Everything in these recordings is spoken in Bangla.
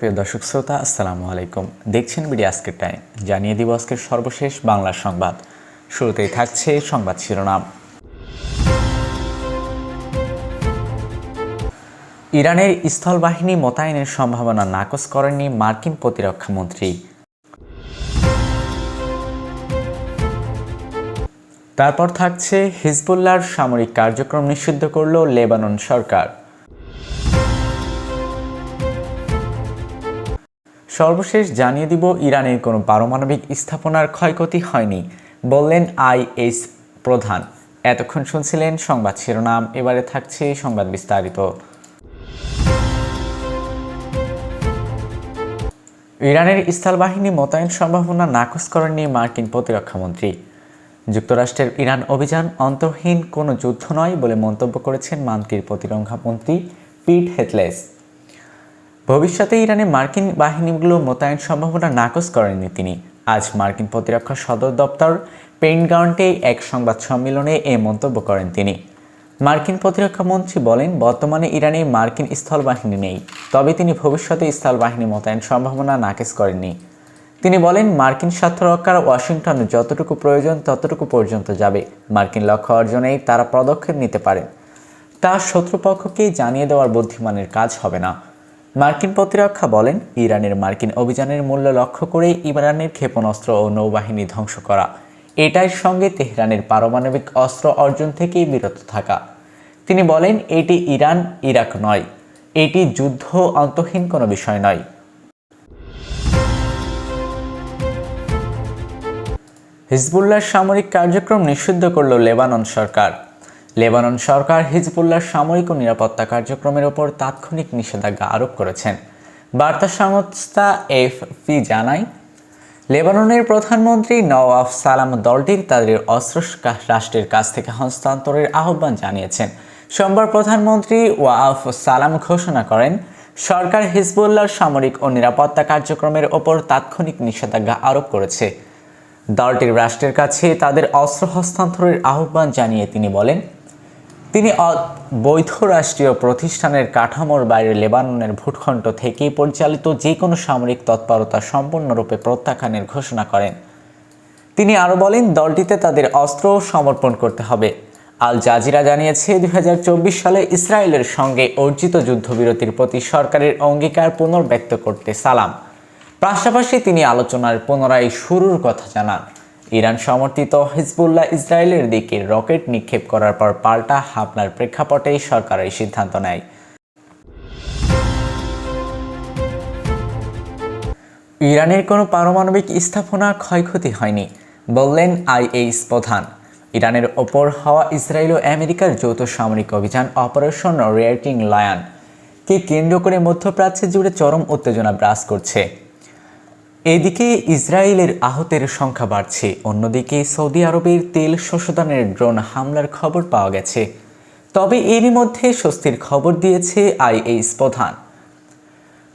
প্রিয় দর্শক শ্রোতা, আসসালামু আলাইকুম। দেখছেন বিডি আজকের টাইম। জানিয়ে দিব আজকের সর্বশেষ বাংলা সংবাদ। শুরুতেই থাকছে সংবাদ শিরোনাম। ইরানের স্থলবাহিনী মোতায়েনের সম্ভাবনা নাকচ করেননি মার্কিন প্রতিরক্ষা মন্ত্রী। তারপর থাকছে হিজবুল্লাহর সামরিক কার্যক্রম নিষিদ্ধ করল লেবানন সরকার। সর্বশেষ জানিয়ে দিব ইরানের কোনো পারমাণবিক স্থাপনার ক্ষয়ক্ষতি হয়নি বললেন আইএস প্রধান। এতক্ষণ শুনছিলেন সংবাদ শিরোনাম, এবারে থাকছে সংবাদ বিস্তারিত। ইরানের স্থলবাহিনী মোতায়েন সম্ভাবনা নাকচ করেননি মার্কিন প্রতিরক্ষামন্ত্রী। যুক্তরাষ্ট্রের ইরান অভিযান অন্তহীন কোনো যুদ্ধ নয় বলে মন্তব্য করেছেন মার্কিন প্রতিরক্ষামন্ত্রী পিট হেগসেট। ভবিষ্যতে ইরানে মার্কিন বাহিনীগুলো মোতায়েন সম্ভাবনা নাকচ করেননি তিনি। আজ মার্কিন প্রতিরক্ষা সদর দপ্তর পেন্টাগনে এক সংবাদ সম্মেলনে এ মন্তব্য করেন তিনি। মার্কিন প্রতিরক্ষা মন্ত্রী বলেন, বর্তমানে ইরানে মার্কিন স্থলবাহিনী নেই, তবে তিনি ভবিষ্যতে স্থলবাহিনী মোতায়েন সম্ভাবনা নাকচ করেননি। তিনি বলেন, মার্কিন স্বার্থ রক্ষার ওয়াশিংটন যতটুকু প্রয়োজন ততটুকু পর্যন্ত যাবে। মার্কিন লক্ষ্য অর্জনেই তারা পদক্ষেপ নিতে পারেন, তা শত্রুপক্ষকেই জানিয়ে দেওয়ার বুদ্ধিমানের কাজ হবে না। মার্কিন প্রতিরক্ষা বলেন, ইরানের মার্কিন অভিযানের মূল্য লক্ষ্য করে ইরানের ক্ষেপণাস্ত্র ও নৌবাহিনী ধ্বংস করা, এটার সঙ্গে তেহরানের পারমাণবিক অস্ত্র অর্জন থেকেই বিরত থাকা। তিনি বলেন, এটি ইরান ইরাক নয়, এটি যুদ্ধ অন্তহীন কোনো বিষয় নয়। হিজবুল্লাহর সামরিক কার্যক্রম নিষিদ্ধ করল লেবানন সরকার। লেবানন সরকার হিজবুল্লাহর সামরিক ও নিরাপত্তা কার্যক্রমের ওপর তাৎক্ষণিক নিষেধাজ্ঞা আরোপ করেছেন। বার্তা সংস্থা এএফপি জানায়, লেবাননের প্রধানমন্ত্রী নওয়াফ সালাম দলটির তাদের অস্ত্র রাষ্ট্রের কাছ থেকে হস্তান্তরের আহ্বান জানিয়েছেন। সোমবার প্রধানমন্ত্রী ওয়াফ সালাম ঘোষণা করেন, সরকার হিজবুল্লাহর সামরিক ও নিরাপত্তা কার্যক্রমের ওপর তাৎক্ষণিক নিষেধাজ্ঞা আরোপ করেছে। দলটির রাষ্ট্রের কাছে তাদের অস্ত্র হস্তান্তরের আহ্বান জানিয়ে তিনি বলেন, তিনি বৈধ রাষ্ট্রীয় প্রতিষ্ঠানের কাঠামোর বাইরে লেবাননের ভূখণ্ড থেকেই পরিচালিত যে কোনো সামরিক তৎপরতা সম্পূর্ণরূপে প্রত্যাখ্যানের ঘোষণা করেন। তিনি আরও বলেন, দলটিতে তাদের অস্ত্র সমর্পণ করতে হবে। আল জাজিরা জানিয়েছে, 2024 সালে ইসরায়েলের সঙ্গে অর্জিত যুদ্ধবিরতির প্রতি সরকারের অঙ্গীকার পুনর্ব্যক্ত করতে সালাম পাশাপাশি তিনি আলোচনার পুনরায় শুরুর কথা জানান। ইরান সমর্থিত হিজবুল্লাহ ইসরায়েলের দিকে রকেট নিক্ষেপ করার পর পাল্টা হামলার প্রেক্ষাপটেই সরকার এই সিদ্ধান্ত নেয়। ইরানের কোনো পারমাণবিক স্থাপনা ক্ষয়ক্ষতি হয়নি বললেন আইএস প্রধান। ইরানের ওপর হওয়া ইসরায়েল ও আমেরিকার যৌথ সামরিক অভিযান অপারেশন রেয়ারিং লায়ন কে কেন্দ্র করে মধ্যপ্রাচ্যে জুড়ে চরম উত্তেজনা বিরাজ করছে। এদিকে ইসরায়েলের আহতের সংখ্যা বাড়ছে, অন্যদিকে সৌদি আরবের তেল শোষণের ড্রোন হামলার খবর পাওয়া গেছে। তবে এরই মধ্যে স্বস্তির খবর দিয়েছে আইএস প্রধান।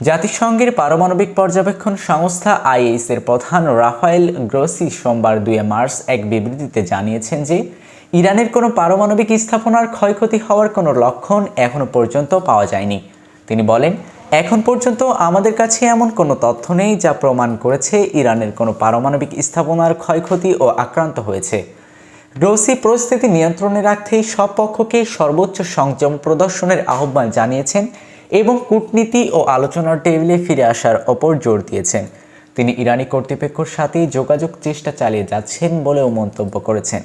জাতিসংঘের পারমাণবিক পর্যবেক্ষণ সংস্থা আইএস এর প্রধান রাফায়েল গ্রোসি সোমবার 2 মার্চ এক বিবৃতিতে জানিয়েছেন যে ইরানের কোনো পারমাণবিক স্থাপনার ক্ষয়ক্ষতি হওয়ার কোনো লক্ষণ এখনো পর্যন্ত পাওয়া যায়নি। তিনি বলেন, এখন পর্যন্ত আমাদের কাছে এমন কোনো তথ্য নেই যা প্রমাণ করেছে ইরানের কোনো পারমাণবিক স্থাপনার ক্ষয়ক্ষতি ও আক্রান্ত হয়েছে। গ্রোসি পরিস্থিতি নিয়ন্ত্রণে রাখতে সব পক্ষকে সর্বোচ্চ সংযম প্রদর্শনের আহ্বান জানিয়েছেন এবং কূটনীতি ও আলোচনার টেবিলে ফিরে আসার ওপর জোর দিয়েছেন। তিনি ইরানি কর্তৃপক্ষের সাথে যোগাযোগ চেষ্টা চালিয়ে যাচ্ছেন বলেও মন্তব্য করেছেন।